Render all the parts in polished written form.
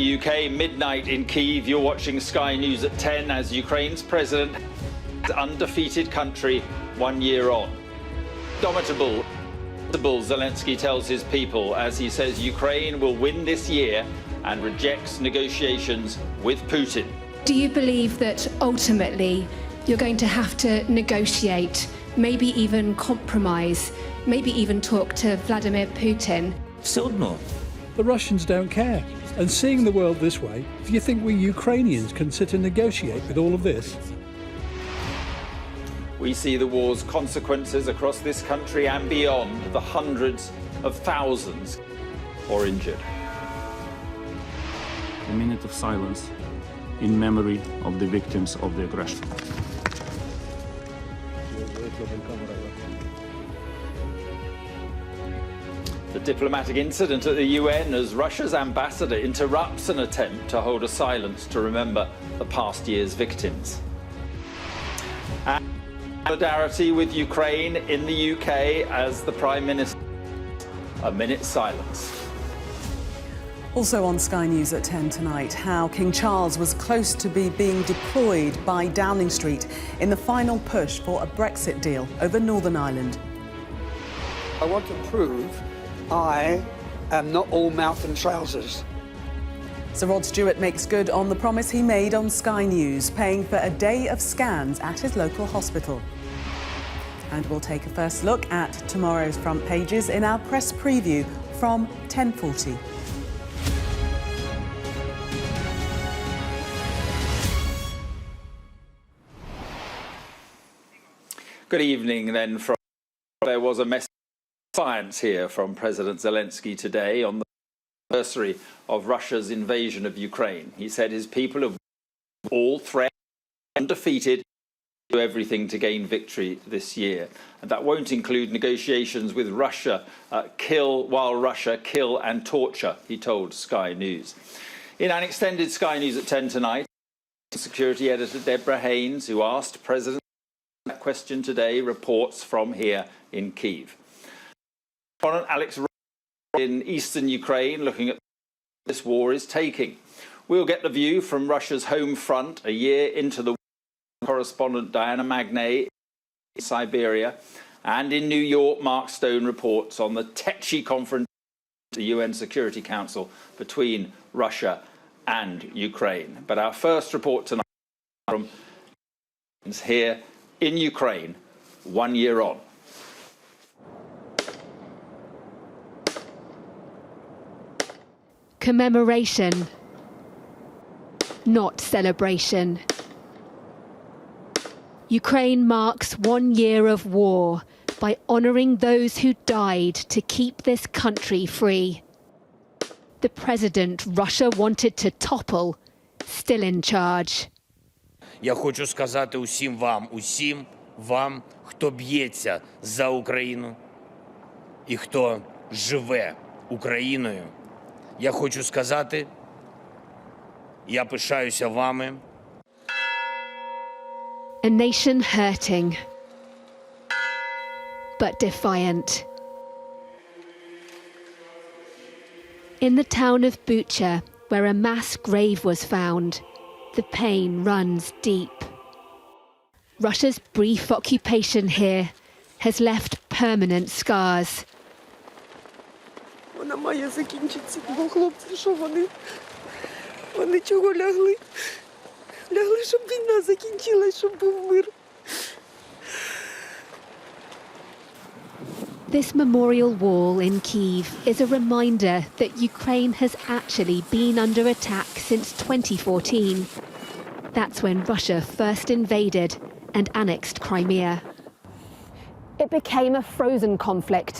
the UK, midnight in Kyiv. You're watching Sky News at 10 as Ukraine's president, undefeated country 1 year on. Indomitable, Zelenskyy tells his people as he says Ukraine will win this year and rejects negotiations with Putin. Do you believe that ultimately you're going to have to negotiate, maybe even compromise, maybe even talk to Vladimir Putin? Все одно. The Russians don't care. And seeing the world this way, do you think we Ukrainians can sit and negotiate with all of this? We see the war's consequences across this country and beyond, the hundreds of thousands or injured. A minute of silence in memory of the victims of the aggression. The diplomatic incident at the UN as Russia's ambassador interrupts an attempt to hold a silence to remember the past year's victims. And solidarity with Ukraine in the UK as the Prime Minister, a minute's silence. Also on Sky News at 10 tonight, how King Charles was close to being deployed by Downing Street in the final push for a Brexit deal over Northern Ireland. I want to prove I am not all mouth and trousers. Sir Rod Stewart makes good on the promise he made on Sky News, paying for a day of scans at his local hospital. And we'll take a first look at tomorrow's front pages in our press preview from 10:40. Good evening then. There was a message of defiance here from President Zelenskyy today on the anniversary of Russia's invasion of Ukraine. He said his people have all threatened, undefeated, do everything to gain victory this year. And that won't include negotiations with Russia, while Russia kill and torture, he told Sky News. In an extended Sky News at 10 tonight, security editor Deborah Haynes, who asked President that question today, reports from here in Kyiv. Alex in eastern Ukraine, looking at this war is taking. We'll get the view from Russia's home front a year into the war. Correspondent Diana Magnay in Siberia, and in New York, Mark Stone reports on the tetchy confrontation at the UN Security Council between Russia and Ukraine. But our first report tonight from here in Ukraine, 1 year on. Commemoration, not celebration. Ukraine marks 1 year of war by honouring those who died to keep this country free. The president Russia wanted to topple, still in charge. Я хочу сказати усім вам, хто б'ється за Україну і хто живе Україною. Я хочу сказати, я пишаюся вами. A nation hurting, but defiant. In the town of Bucha, where a mass grave was found, the pain runs deep. Russia's brief occupation here has left permanent scars. Вона має закінчитися, бо хлопці, що вони чого лягли? Лягли, щоб війна закінчилась, щоб був мир. This memorial wall in Kyiv is a reminder that Ukraine has actually been under attack since 2014. That's when Russia first invaded and annexed Crimea. It became a frozen conflict,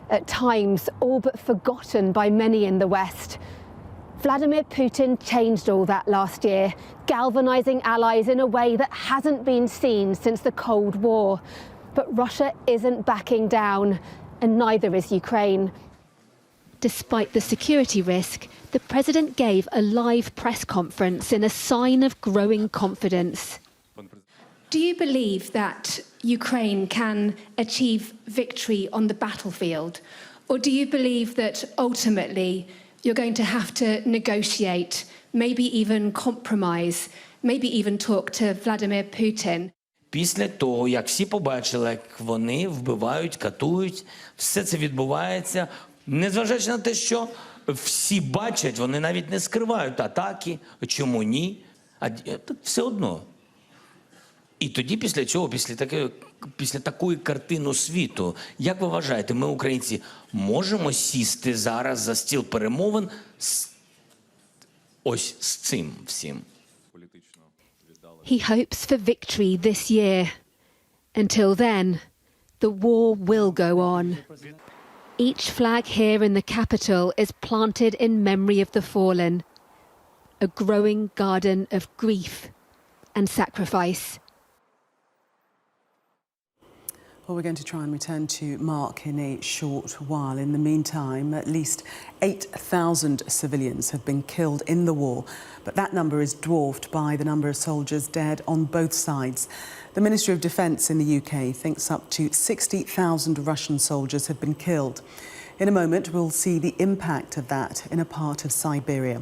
at times all but forgotten by many in the West. Vladimir Putin changed all that last year, galvanizing allies in a way that hasn't been seen since the Cold War. But Russia isn't backing down, and neither is Ukraine. Despite the security risk, the president gave a live press conference in a sign of growing confidence. Do you believe that Ukraine can achieve victory on the battlefield? Or do you believe that ultimately you're going to have to negotiate, maybe even compromise, maybe even talk to Vladimir Putin. Після того, як всі побачили, як вони вбивають, катують, все це відбувається, незважаючи на те, що всі бачать, вони навіть не скривають атаки, чому ні, а все одно. І тоді після цього, після такої картини світу, як ви вважаєте, ми, українці, можемо сісти зараз за стіл перемовин ось з цим всім? He hopes for victory this year. Until then, the war will go on. Each flag here in the capital is planted in memory of the fallen, a growing garden of grief and sacrifice. Well, we're going to try and return to Mark in a short while. In the meantime, at least 8,000 civilians have been killed in the war, but that number is dwarfed by the number of soldiers dead on both sides. The Ministry of Defence in the UK thinks up to 60,000 Russian soldiers have been killed. In a moment, we'll see the impact of that in a part of Siberia.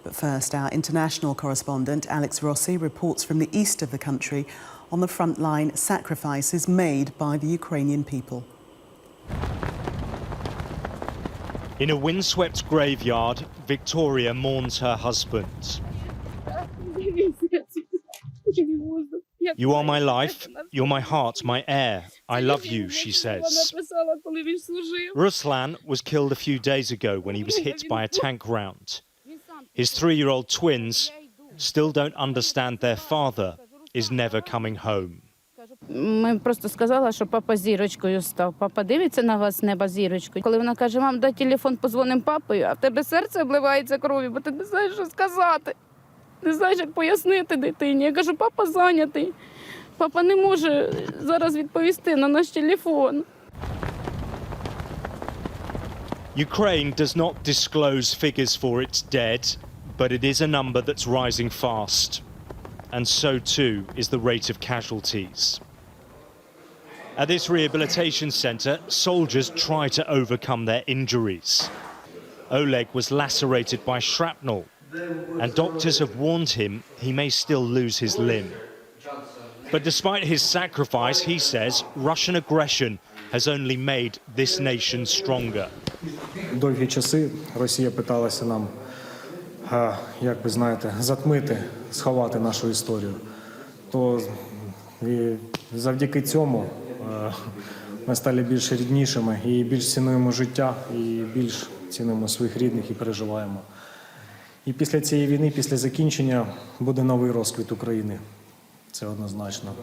But first, our international correspondent, Alex Rossi, reports from the east of the country on the frontline sacrifices made by the Ukrainian people. In a windswept graveyard, Victoria mourns her husband. You are my life, you're my heart, my air. I love you, she says. Ruslan was killed a few days ago when he was hit by a tank round. His 3-year-old twins still don't understand their father is never coming home. Ми просто сказали, що папа зірочкою став. Папа дивиться на вас з неба зірочкою. Коли вона каже, мам, дай телефон, позвоним папою, а в тебе серце обливається кров'ю, бо ти не знаєш, що сказати. Не знаєш, як пояснити дитині. Я кажу, папа зайнятий. Папа не може зараз відповісти на наш телефон. Ukraine does not disclose figures for its dead, but it is a number that's rising fast. And so too is the rate of casualties. At this rehabilitation centre, soldiers try to overcome their injuries. Oleg was lacerated by shrapnel, and doctors have warned him he may still lose his limb. But despite his sacrifice, he says Russian aggression has only made this nation stronger. Довгі часи Росія питалася нам, як ви знаєте, затмити, сховати нашу історію. То завдяки цьому ми стали більш ріднішими і більш цінуємо життя, і більш цінуємо своїх рідних і переживаємо. І після цієї війни, після закінчення, буде новий розквіт України. Це однозначно.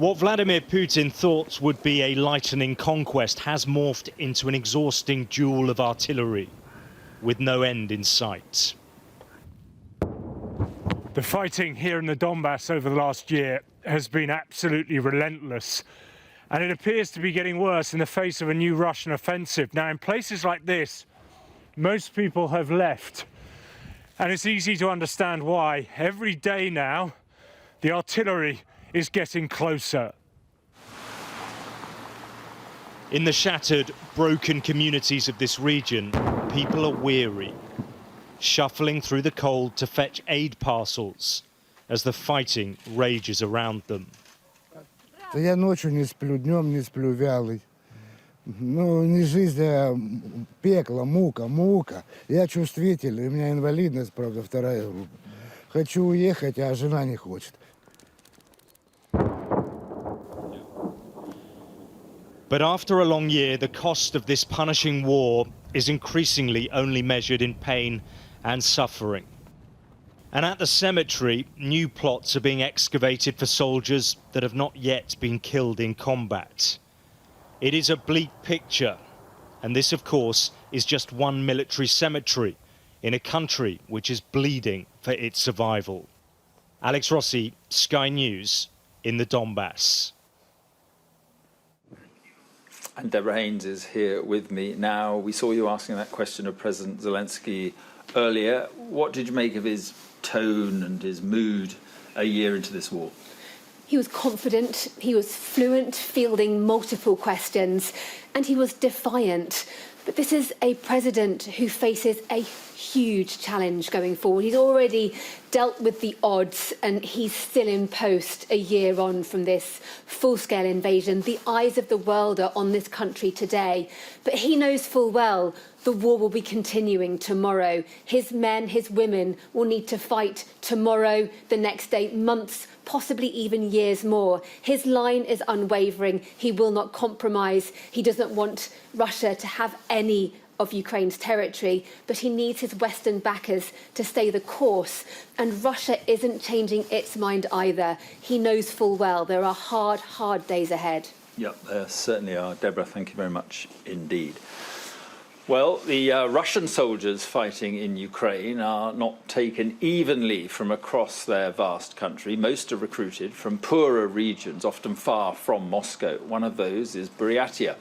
What Vladimir Putin thought would be a lightening conquest has morphed into an exhausting duel of artillery, with no end in sight. The fighting here in the Donbass over the last year has been absolutely relentless, and it appears to be getting worse in the face of a new Russian offensive. Now, in places like this, most people have left, and it's easy to understand why. Every day now, the artillery is getting closer. In the shattered, broken communities of this region, people are weary, shuffling through the cold to fetch aid parcels as the fighting rages around them. Я ночью не сплю, днем не сплю, вялый. Ну, не жизнь, а пекло, мука. Я чувствительный, у меня инвалидность, правда, 2-я группа. Хочу уехать, а жена не хочет. But after a long year, the cost of this punishing war is increasingly only measured in pain and suffering. And at the cemetery, new plots are being excavated for soldiers that have not yet been killed in combat. It is a bleak picture, and this, of course, is just one military cemetery in a country which is bleeding for its survival. Alex Rossi, Sky News, in the Donbass. And Deborah Haynes is here with me now. We saw you asking that question of President Zelenskyy earlier. What did you make of his tone and his mood a year into this war? He was confident, he was fluent, fielding multiple questions. and he was defiant. But this is a president who faces a huge challenge going forward. He's already dealt with the odds and he's still in post a year on from this full-scale invasion. The eyes of the world are on this country today, but he knows full well the war will be continuing tomorrow. His men, his women will need to fight tomorrow, the next day, months, possibly even years more. His line is unwavering. He will not compromise. He doesn't want Russia to have any of Ukraine's territory, but he needs his Western backers to stay the course. And Russia isn't changing its mind either. He knows full well there are hard, hard days ahead. Yep, there certainly are. Deborah, thank you very much indeed. Well, the Russian soldiers fighting in Ukraine are not taken evenly from across their vast country. Most are recruited from poorer regions, often far from Moscow. One of those is Buryatia,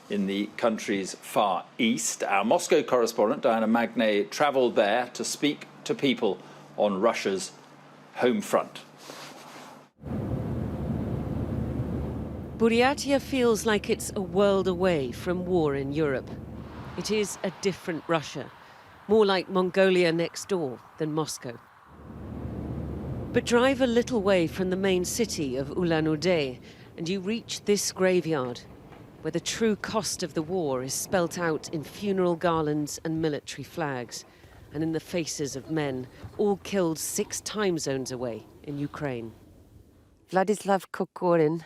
in the country's far east. Our Moscow correspondent, Diana Magnay, travelled there to speak to people on Russia's home front. Buryatia feels like it's a world away from war in Europe. It is a different Russia, more like Mongolia next door than Moscow. But drive a little way from the main city of Ulan-Ude and you reach this graveyard, where the true cost of the war is spelt out in funeral garlands and military flags, and in the faces of men, all killed 6 time zones away in Ukraine. Vladislav Kokorin,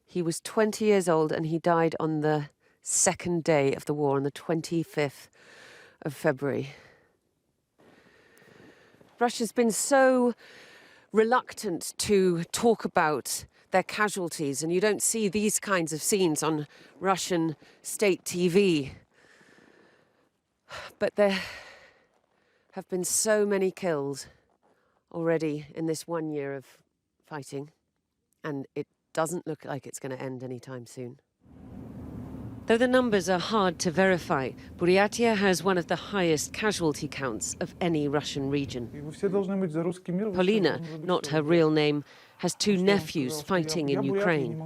he was 20 years old and he died on the second day of the war, on the 25th of February. Russia's been so reluctant to talk about their casualties, and you don't see these kinds of scenes on Russian state TV. But there have been so many killed already in this 1 year of fighting, and it doesn't look like it's going to end anytime soon. Though the numbers are hard to verify, Buryatia has one of the highest casualty counts of any Russian region. Polina, not her real name, has 2 nephews fighting in Ukraine.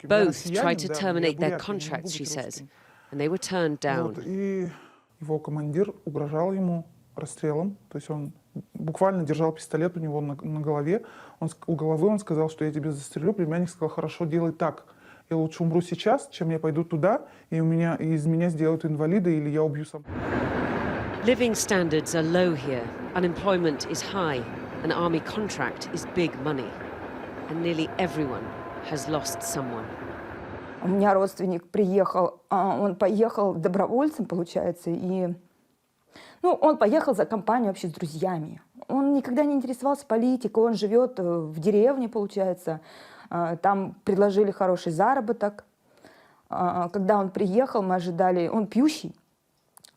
Both tried to terminate their contracts, she says, and they were turned down. Буквально держал пистолет у него на голове. У головы он сказал, что я тебя застрелю. Племянник сказал, хорошо, делай так. Я лучше умру сейчас, чем я пойду туда, и из меня сделают инвалида, или я убью сам. Living standards are low here. Unemployment is high. An army contract is big money. And nearly everyone has lost someone. У меня родственник приехал, он поехал добровольцем, получается, и он поехал за компанию вообще с друзьями. Он никогда не интересовался политикой, он живет в деревне, получается. Там предложили хороший заработок. Когда он приехал, мы ожидали, он пьющий,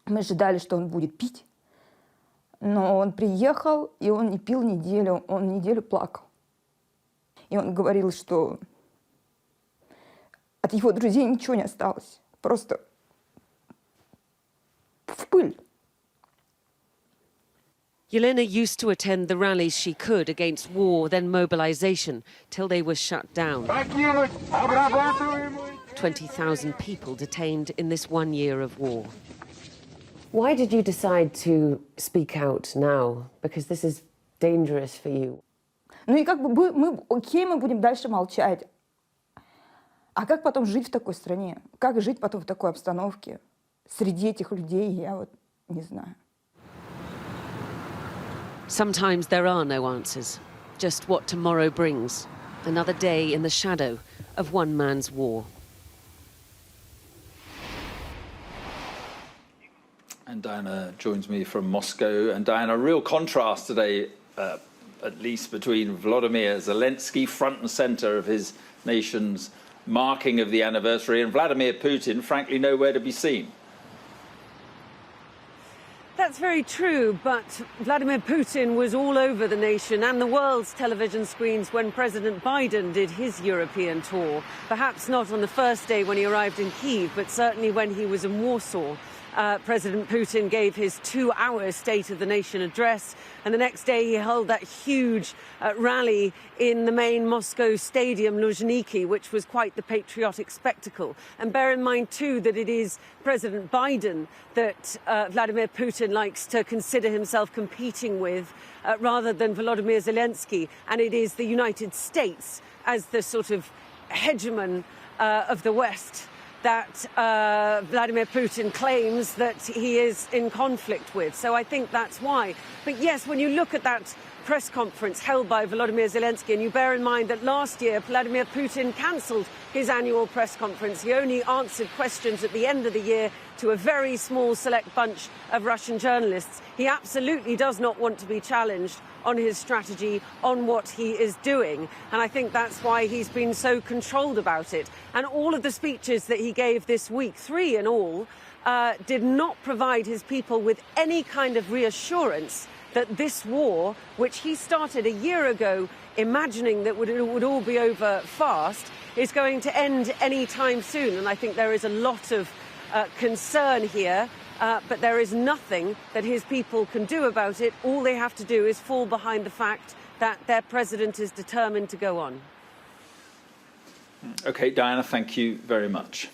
мы ожидали, что он будет пить. Но он приехал, и он не пил неделю, он неделю плакал. И он говорил, что от его друзей ничего не осталось, просто в пыль. Yelena used to attend the rallies she could against war, then mobilization, till they were shut down. 20,000 people detained in this 1 year of war. Why did you decide to speak out now? Because this is dangerous for you. Ну и как бы мы будем дальше молчать. А как потом жить в такой стране? Как жить потом в такой обстановке? Среди этих людей, я вот не знаю. Sometimes there are no answers, just what tomorrow brings. Another day in the shadow of one man's war. And Diana joins me from Moscow. And Diana, a real contrast today, at least between Volodymyr Zelenskyy, front and centre of his nation's marking of the anniversary, and Vladimir Putin, frankly, nowhere to be seen. That's very true, but Vladimir Putin was all over the nation and the world's television screens when President Biden did his European tour. Perhaps not on the first day when he arrived in Kyiv, but certainly when he was in Warsaw. President Putin gave his 2-hour State of the Nation address, and the next day he held that huge rally in the main Moscow stadium, Luzhniki, which was quite the patriotic spectacle. And bear in mind, too, that it is President Biden that Vladimir Putin likes to consider himself competing with rather than Volodymyr Zelenskyy, and it is the United States as the sort of hegemon of the West that Vladimir Putin claims that he is in conflict with. So I think that's why. But yes, when you look at that press conference held by Volodymyr Zelenskyy, and you bear in mind that last year Vladimir Putin cancelled his annual press conference. He only answered questions at the end of the year to a very small select bunch of Russian journalists. He absolutely does not want to be challenged on his strategy, on what he is doing. And I think that's why he's been so controlled about it. And all of the speeches that he gave this week, 3 in all, did not provide his people with any kind of reassurance that this war, which he started a year ago imagining that it would all be over fast, is going to end any time soon. And I think there is a lot of concern here. But there is nothing that his people can do about it. All they have to do is fall behind the fact that their president is determined to go on. OK, Diana, thank you very much.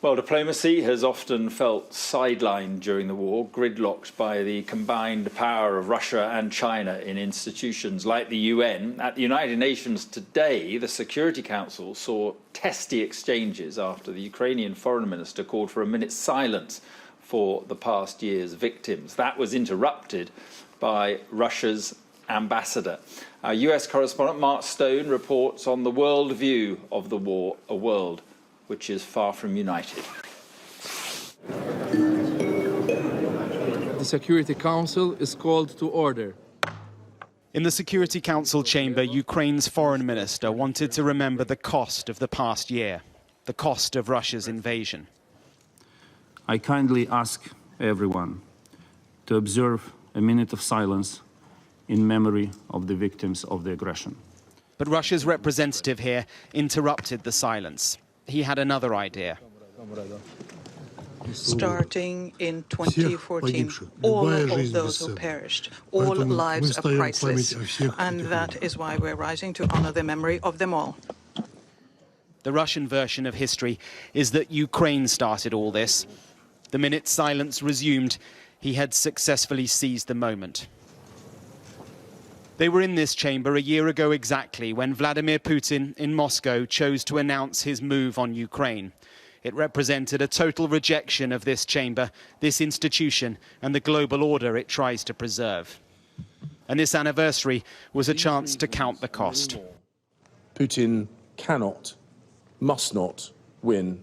Well, diplomacy has often felt sidelined during the war, gridlocked by the combined power of Russia and China in institutions like the UN. At the United Nations today, the Security Council saw testy exchanges after the Ukrainian foreign minister called for a minute's silence for the past year's victims. That was interrupted by Russia's ambassador. Our US correspondent Mark Stone reports on the world view of the war, a world which is far from united. The Security Council is called to order. In the Security Council chamber, Ukraine's foreign minister wanted to remember the cost of the past year, the cost of Russia's invasion. I kindly ask everyone to observe a minute of silence in memory of the victims of the aggression. But Russia's representative here interrupted the silence. He had another idea. Starting in 2014, all of those who perished, all lives are priceless, and that is why we're rising to honor the memory of them all. The Russian version of history is that Ukraine started all this. The minute silence resumed, he had successfully seized the moment. They were in this chamber a year ago exactly when Vladimir Putin in Moscow chose to announce his move on Ukraine. It represented a total rejection of this chamber, this institution, and the global order it tries to preserve. And this anniversary was a chance to count the cost. Putin cannot, must not win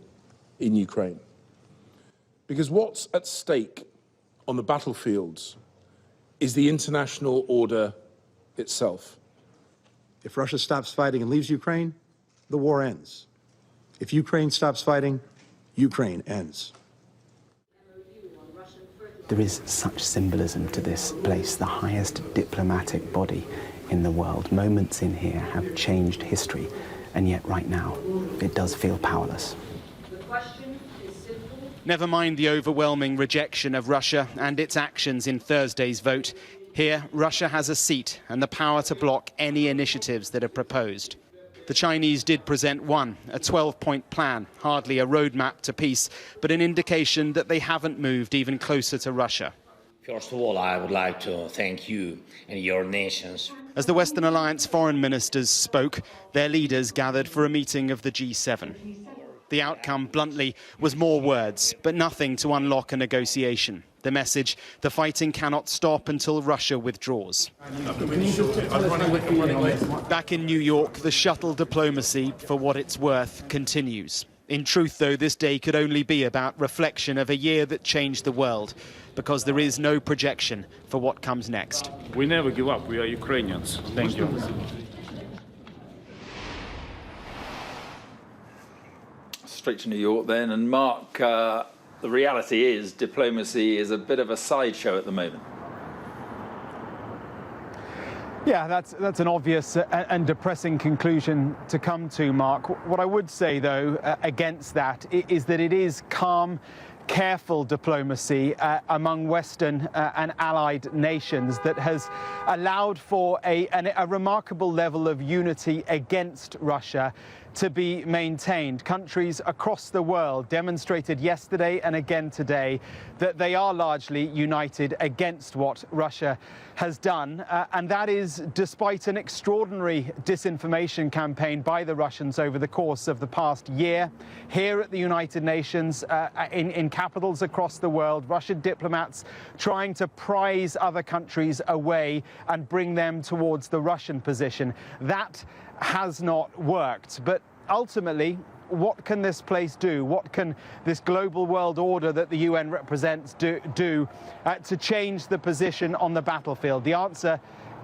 in Ukraine. Because what's at stake on the battlefields is the international order itself. If Russia stops fighting and leaves Ukraine, the war ends. If Ukraine stops fighting, Ukraine ends. There is such symbolism to this place, the highest diplomatic body in the world. Moments in here have changed history, and yet right now it does feel powerless. Never mind the overwhelming rejection of Russia and its actions in Thursday's vote. Here, Russia has a seat and the power to block any initiatives that are proposed. The Chinese did present one, a 12-point plan, hardly a roadmap to peace, but an indication that they haven't moved even closer to Russia. First of all, I would like to thank you and your nations. As the Western Alliance foreign ministers spoke, their leaders gathered for a meeting of the G7. The outcome, bluntly, was more words, but nothing to unlock a negotiation. The message, the fighting cannot stop until Russia withdraws. Back in New York, the shuttle diplomacy, for what it's worth, continues. In truth, though, this day could only be about reflection of a year that changed the world, because there is no projection for what comes next. We never give up. We are Ukrainians. Thank you. Straight to New York then. And Mark, the reality is diplomacy is a bit of a sideshow at the moment. Yeah, that's an obvious and depressing conclusion to come to, Mark. What I would say, though, against that is that it is calm, careful diplomacy among Western and allied nations that has allowed for a remarkable level of unity against Russia to be maintained. Countries across the world demonstrated yesterday and again today that they are largely united against what Russia has done, and that is despite an extraordinary disinformation campaign by the Russians over the course of the past year. Here at the United Nations, in capitals across the world, Russian diplomats trying to prize other countries away and bring them towards the Russian position. That has not worked. But ultimately, what can this place do? What can this global world order that the UN represents do to change the position on the battlefield? The answer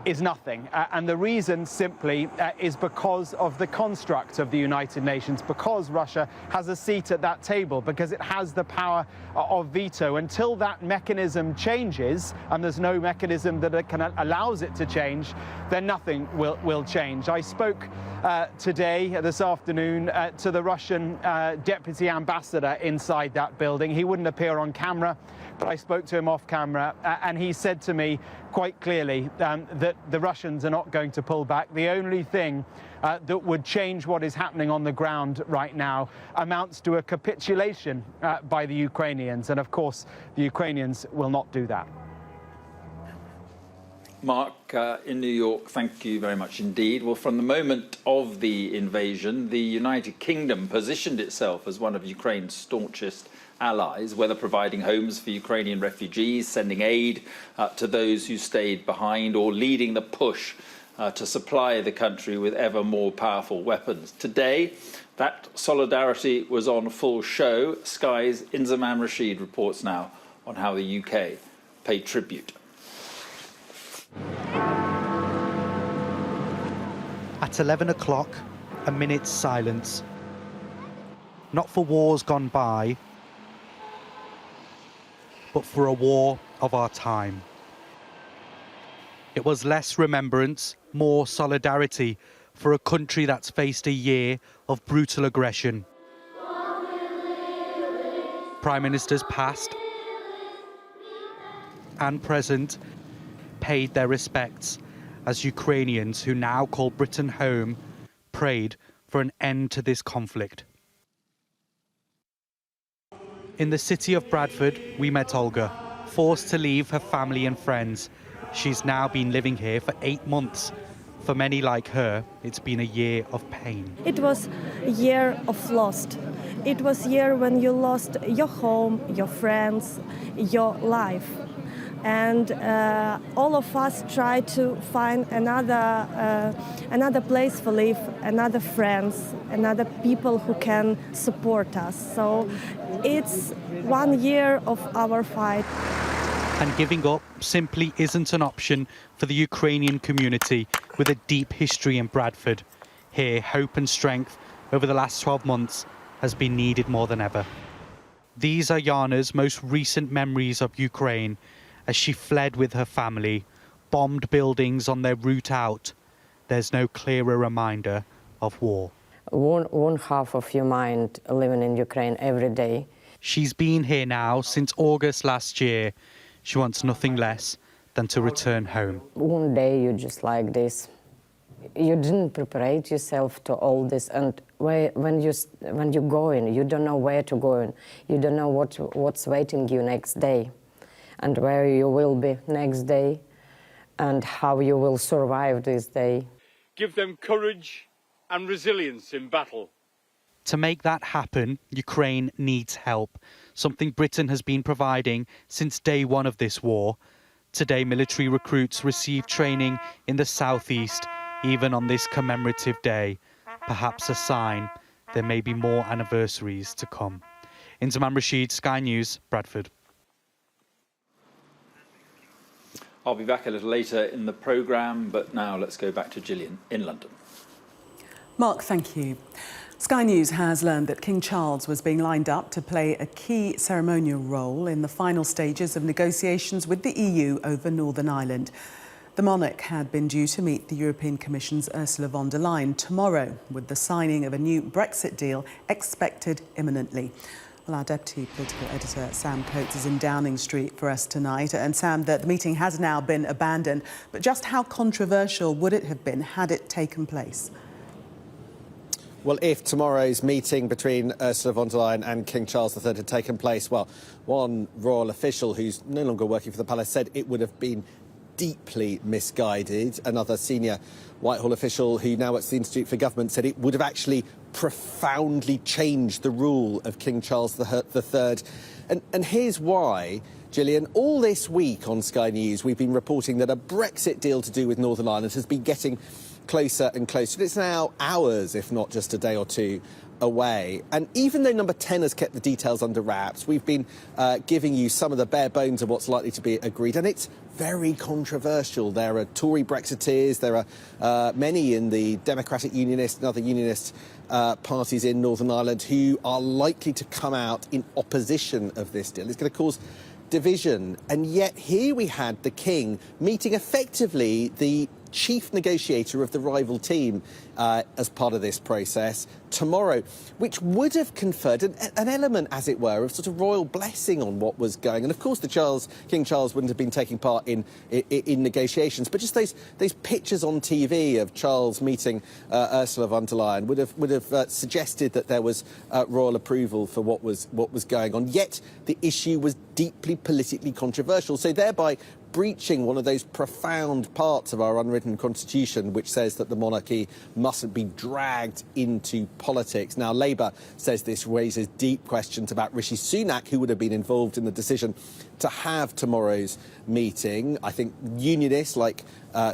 is nothing. And the reason simply is because of the construct of the United Nations, because Russia has a seat at that table, because it has the power of veto. Until that mechanism changes, and there's no mechanism that allows it to change, then nothing will change. I spoke this afternoon, to the Russian deputy ambassador inside that building. He wouldn't appear on camera, but I spoke to him off camera, and he said to me quite clearly that the Russians are not going to pull back. The only thing that would change what is happening on the ground right now amounts to a capitulation by the Ukrainians, and of course the Ukrainians will not do that. Mark, in New York, thank you very much indeed. Well, from the moment of the invasion, the United Kingdom positioned itself as one of Ukraine's staunchest allies, whether providing homes for Ukrainian refugees, sending aid to those who stayed behind, or leading the push to supply the country with ever more powerful weapons. Today, that solidarity was on full show. Sky's Inzamam Rashid reports now on how the UK paid tribute. At 11 o'clock, a minute's silence. Not for wars gone by, but for a war of our time. It was less remembrance, more solidarity for a country that's faced a year of brutal aggression. Prime Ministers past and present paid their respects as Ukrainians who now call Britain home prayed for an end to this conflict. In the city of Bradford, we met Olga, forced to leave her family and friends. She's now been living here for 8 months. For many like her, it's been a year of pain. It was a year of loss. It was a year when you lost your home, your friends, your life. And all of us try to find another place for live, another friends, another people who can support us. So it's 1 year of our fight. And giving up simply isn't an option for the Ukrainian community with a deep history in Bradford. Here, hope and strength over the last 12 months has been needed more than ever. These are Yana's most recent memories of Ukraine, as she fled with her family, bombed buildings on their route out. There's no clearer reminder of war. One half of your mind living in Ukraine every day. She's been here now since August last year. She wants nothing less than to return home. One day you're just like this. You didn't prepare yourself to all this, and when you go in, you don't know where to go in. You don't know what's waiting you next day, and where you will be next day, and how you will survive this day. Give them courage and resilience in battle. To make that happen, Ukraine needs help, something Britain has been providing since day one of this war. Today, military recruits receive training in the southeast, even on this commemorative day. Perhaps a sign there may be more anniversaries to come. Inzamam Rashid, Sky News, Bradford. I'll be back a little later in the programme, but now let's go back to Gillian in London. Mark, thank you. Sky News has learned that King Charles was being lined up to play a key ceremonial role in the final stages of negotiations with the EU over Northern Ireland. The monarch had been due to meet the European Commission's Ursula von der Leyen tomorrow, with the signing of a new Brexit deal expected imminently. Well, our Deputy Political Editor, Sam Coates, is in Downing Street for us tonight. And Sam, the meeting has now been abandoned. But just how controversial would it have been had it taken place? Well, if tomorrow's meeting between Ursula von der Leyen and King Charles III had taken place, well, one royal official who's no longer working for the palace said it would have been deeply misguided. Another senior Whitehall official who now works at the Institute for Government said it would have actually profoundly changed the rule of King Charles III. And here's why, Gillian. All this week on Sky News, we've been reporting that a Brexit deal to do with Northern Ireland has been getting closer and closer. It's now hours, if not just a day or two, away. And even though Number 10 has kept the details under wraps, we've been giving you some of the bare bones of what's likely to be agreed. And it's very controversial. There are Tory Brexiteers, there are many in the Democratic Unionist and other Unionist parties in Northern Ireland who are likely to come out in opposition of this deal. It's going to cause division. And yet here we had the King meeting effectively the chief negotiator of the rival team as part of this process tomorrow, which would have conferred an element, as it were, of sort of royal blessing on what was going. And of course, King Charles wouldn't have been taking part in negotiations, but just those pictures on TV of Charles meeting Ursula von der Leyen would have suggested that there was royal approval for what was going on. Yet the issue was deeply politically controversial, so thereby breaching one of those profound parts of our unwritten constitution, which says that the monarchy mustn't be dragged into politics. Now, Labour says this raises deep questions about Rishi Sunak, who would have been involved in the decision to have tomorrow's meeting. I think unionists like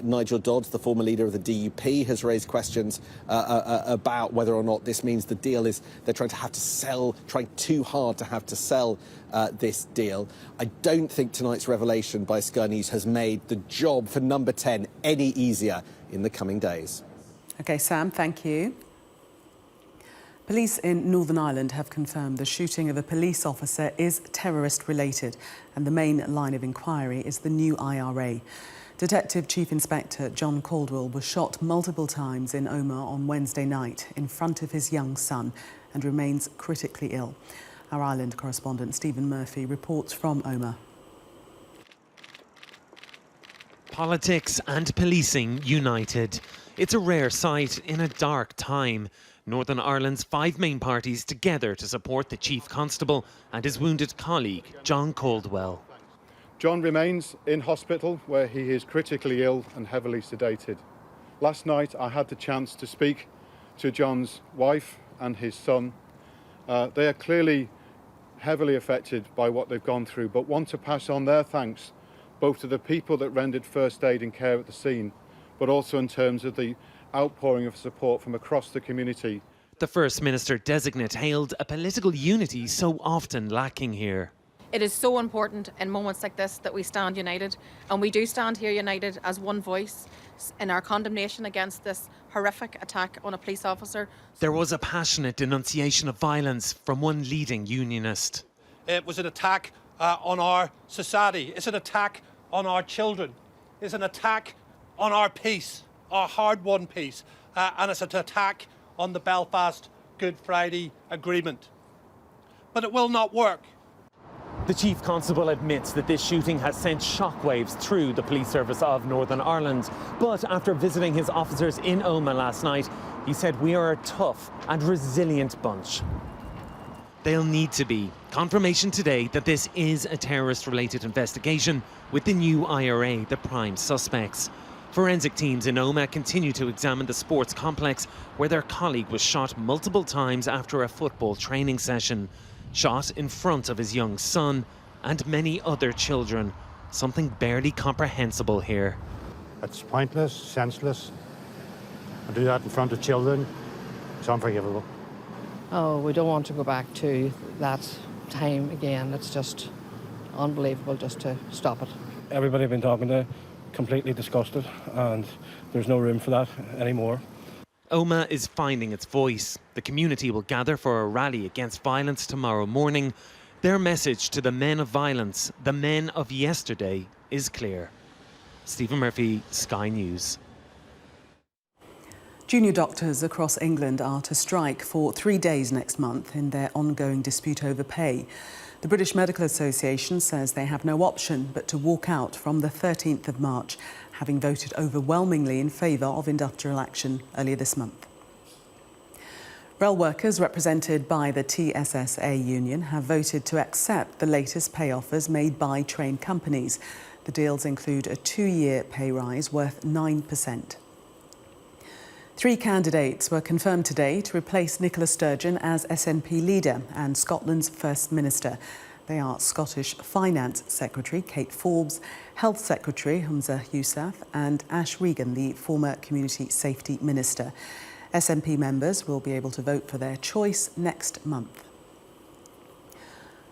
Nigel Dodds, the former leader of the DUP, has raised questions about whether or not this means the deal is they're trying too hard to have to sell this deal. I don't think tonight's revelation by Sky News has made the job for Number 10 any easier in the coming days. OK, Sam, thank you. Police in Northern Ireland have confirmed the shooting of a police officer is terrorist-related, and the main line of inquiry is the new IRA. Detective Chief Inspector John Caldwell was shot multiple times in Omagh on Wednesday night in front of his young son and remains critically ill. Our Ireland correspondent Stephen Murphy reports from Omagh. Politics and policing united. It's a rare sight in a dark time. Northern Ireland's 5 main parties together to support the Chief Constable and his wounded colleague, John Caldwell. John remains in hospital where he is critically ill and heavily sedated. Last night I had the chance to speak to John's wife and his son. They are clearly heavily affected by what they've gone through, but want to pass on their thanks both to the people that rendered first aid and care at the scene, but also in terms of the outpouring of support from across the community. The First Minister-designate hailed a political unity so often lacking here. It is so important in moments like this that we stand united, and we do stand here united as one voice in our condemnation against this horrific attack on a police officer. There was a passionate denunciation of violence from one leading unionist. It was an attack on our society. It's an attack on our children. It's an attack on our peace, our hard-won peace, and it's an attack on the Belfast Good Friday Agreement. But it will not work. The Chief Constable admits that this shooting has sent shockwaves through the police service of Northern Ireland. But after visiting his officers in Omagh last night, he said we are a tough and resilient bunch. They'll need to be. Confirmation today that this is a terrorist-related investigation, with the new IRA the prime suspects. Forensic teams in Omagh continue to examine the sports complex where their colleague was shot multiple times after a football training session. Shot in front of his young son and many other children. Something barely comprehensible here. It's pointless, senseless. To do that in front of children, it's unforgivable. Oh, we don't want to go back to that time again. It's just unbelievable just to stop it. Everybody I've been talking to completely disgusted, and there's no room for that anymore. Omagh is finding its voice. The community will gather for a rally against violence tomorrow morning. Their message to the men of violence, the men of yesterday, is clear. Stephen Murphy, Sky News. Junior doctors across England are to strike for 3 days next month in their ongoing dispute over pay. The British Medical Association says they have no option but to walk out from the 13th of March, having voted overwhelmingly in favour of industrial action earlier this month. Rail workers represented by the TSSA union have voted to accept the latest pay offers made by train companies. The deals include a 2-year pay rise worth 9%. 3 candidates were confirmed today to replace Nicola Sturgeon as SNP leader and Scotland's First Minister. They are Scottish Finance Secretary Kate Forbes, Health Secretary Humza Yousaf and Ash Regan, the former Community Safety Minister. SNP members will be able to vote for their choice next month.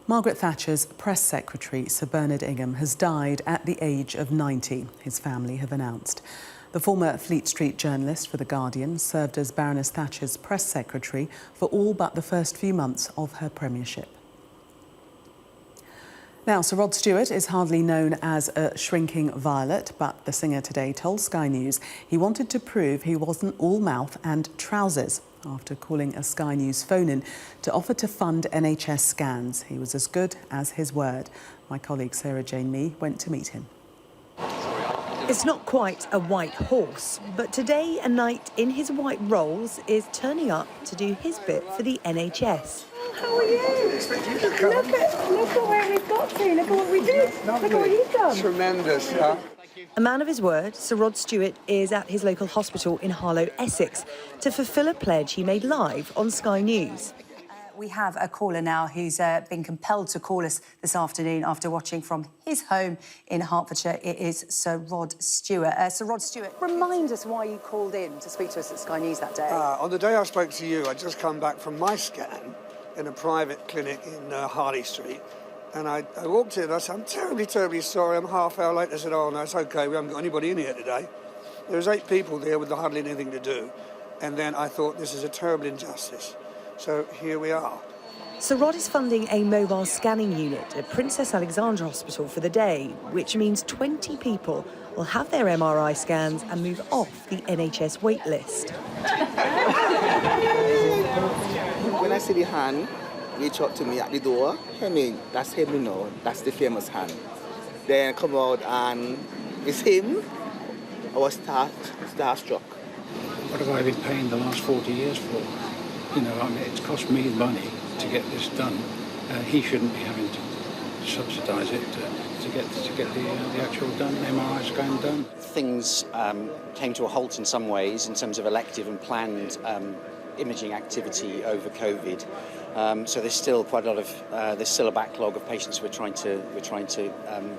Margaret Thatcher's press secretary, Sir Bernard Ingham, has died at the age of 90, his family have announced. The former Fleet Street journalist for The Guardian served as Baroness Thatcher's press secretary for all but the first few months of her premiership. Now, Sir Rod Stewart is hardly known as a shrinking violet, but the singer today told Sky News he wanted to prove he wasn't all mouth and trousers after calling a Sky News phone-in to offer to fund NHS scans. He was as good as his word. My colleague Sarah Jane Mee went to meet him. It's not quite a white horse, but today a knight in his white rolls is turning up to do his bit for the NHS. How are you? Look at where we've got to. Look at what we did. Look at what you've done. Tremendous, huh? A man of his word, Sir Rod Stewart is at his local hospital in Harlow, Essex, to fulfil a pledge he made live on Sky News. We have a caller now who's been compelled to call us this afternoon after watching from his home in Hertfordshire. It is Sir Rod Stewart. Sir Rod Stewart, remind us why you called in to speak to us at Sky News that day. On the day I spoke to you, I'd just come back from my scan in a private clinic in Harley Street. And I walked in, I said, I'm terribly, terribly sorry, I'm half hour late. They said, oh, no, it's OK, we haven't got anybody in here today. There was 8 people there with hardly anything to do. And then I thought, this is a terrible injustice. So here we are. Sir Rod is funding a mobile scanning unit at Princess Alexandra Hospital for the day, which means 20 people will have their MRI scans and move off the NHS wait list. When I see the hand reach out to me at the door, I mean, that's him, you know, that's the famous hand. Then come out and it's him, I was starstruck. What have I been paying the last 40 years for? You know, I mean, it's cost me money to get this done. He shouldn't be having to subsidise it to get the actual MRI scan done. Things came to a halt in some ways in terms of elective and planned imaging activity over COVID. So there's still quite a lot of there's still a backlog of patients we're trying to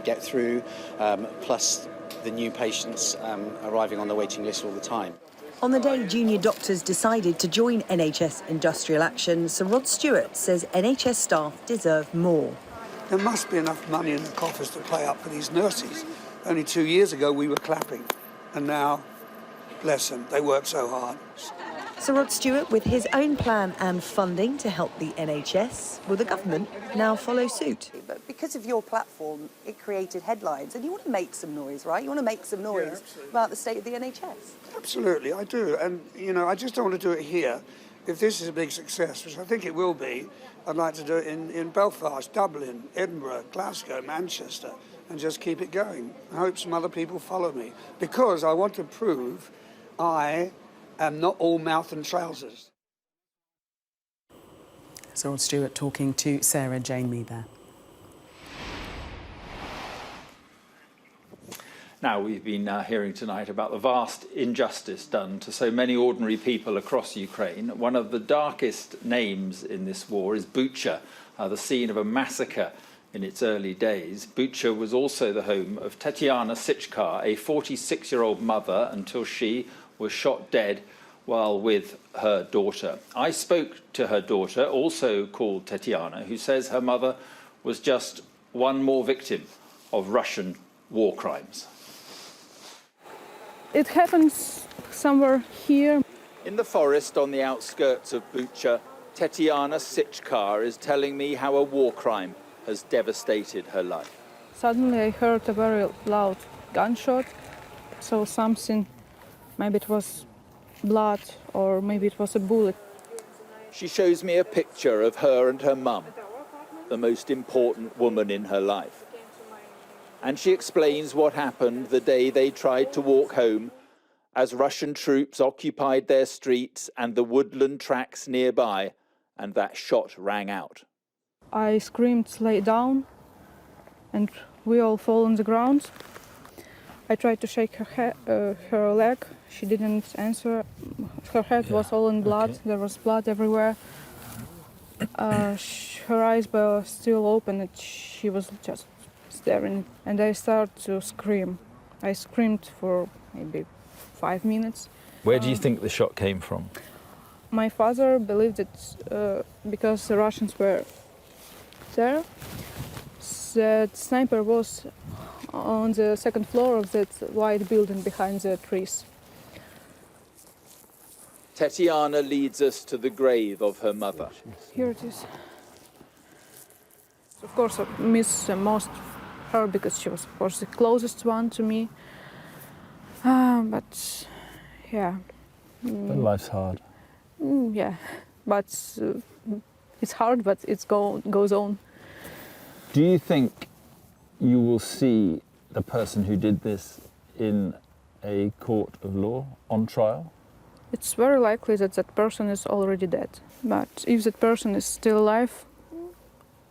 get through, plus the new patients arriving on the waiting list all the time. On the day junior doctors decided to join NHS industrial action, Sir Rod Stewart says NHS staff deserve more. There must be enough money in the coffers to pay up for these nurses. Only 2 years ago we were clapping, and now, bless them, they work so hard. Sir Rod Stewart with his own plan and funding to help the NHS. Will the government now follow suit? But because of your platform, it created headlines, and you want to make some noise, right? You want to make some noise about the state of the NHS. Absolutely, I do. And, you know, I just don't want to do it here. If this is a big success, which I think it will be, I'd like to do it in Belfast, Dublin, Edinburgh, Glasgow, Manchester, and just keep it going. I hope some other people follow me, because I want to prove I am not all mouth and trousers. Sir Rod Stewart talking to Sarah Jane Mee there. Now, we've been hearing tonight about the vast injustice done to so many ordinary people across Ukraine. One of the darkest names in this war is Bucha, the scene of a massacre in its early days. Bucha was also the home of Tetiana Sichkar, a 46-year-old mother, until she was shot dead while with her daughter. I spoke to her daughter, also called Tetiana, who says her mother was just one more victim of Russian war crimes. It happens somewhere here. In the forest on the outskirts of Bucha, Tetiana Sichkar is telling me how a war crime has devastated her life. Suddenly I heard a very loud gunshot, so something, maybe it was blood or maybe it was a bullet. She shows me a picture of her and her mum, the most important woman in her life. And she explains what happened the day they tried to walk home as Russian troops occupied their streets and the woodland tracks nearby, and that shot rang out. I screamed, lay down, and we all fall on the ground. I tried to shake her leg. She didn't answer. Her head was all in blood. Okay. There was blood everywhere. Her eyes were still open and she was just staring. And I started to scream. I screamed for maybe 5 minutes. Where do you think the shot came from? My father believed that because the Russians were there, that sniper was on the second floor of that white building behind the trees. Tetiana leads us to the grave of her mother. Here it is. Of course, I miss most her because she was, of course, the closest one to me. But yeah. But life's hard. Yeah, but it's hard, but it goes on. Do you think you will see the person who did this in a court of law on trial? It's very likely that that person is already dead. But if that person is still alive,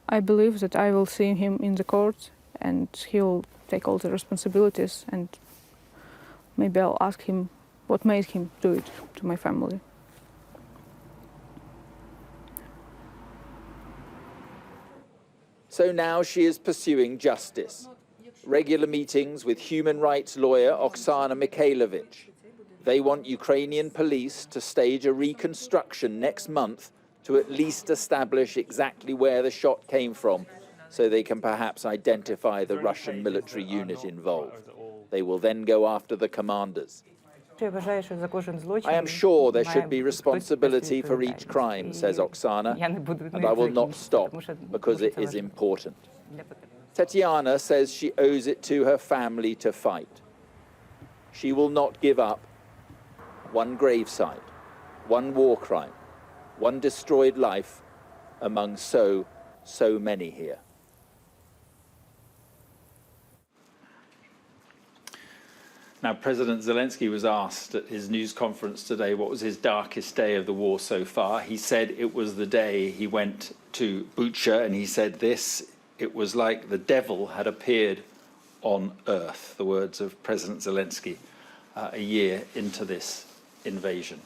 I believe that I will see him in the court and he'll take all the responsibilities, and maybe I'll ask him what made him do it to my family. So now she is pursuing justice. Regular meetings with human rights lawyer Oksana Mikhailovich. They want Ukrainian police to stage a reconstruction next month to at least establish exactly where the shot came from, so they can perhaps identify the Russian military unit involved. They will then go after the commanders. I am sure there should be responsibility for each crime, says Oksana, and I will not stop because it is important. Tetiana says she owes it to her family to fight. She will not give up. One gravesite, one war crime, one destroyed life among so many here. Now, President Zelenskyy was asked at his news conference today what was his darkest day of the war so far. He said it was the day he went to Bucha, and he said this: it was like the devil had appeared on earth. The words of President Zelenskyy a year into this invasion.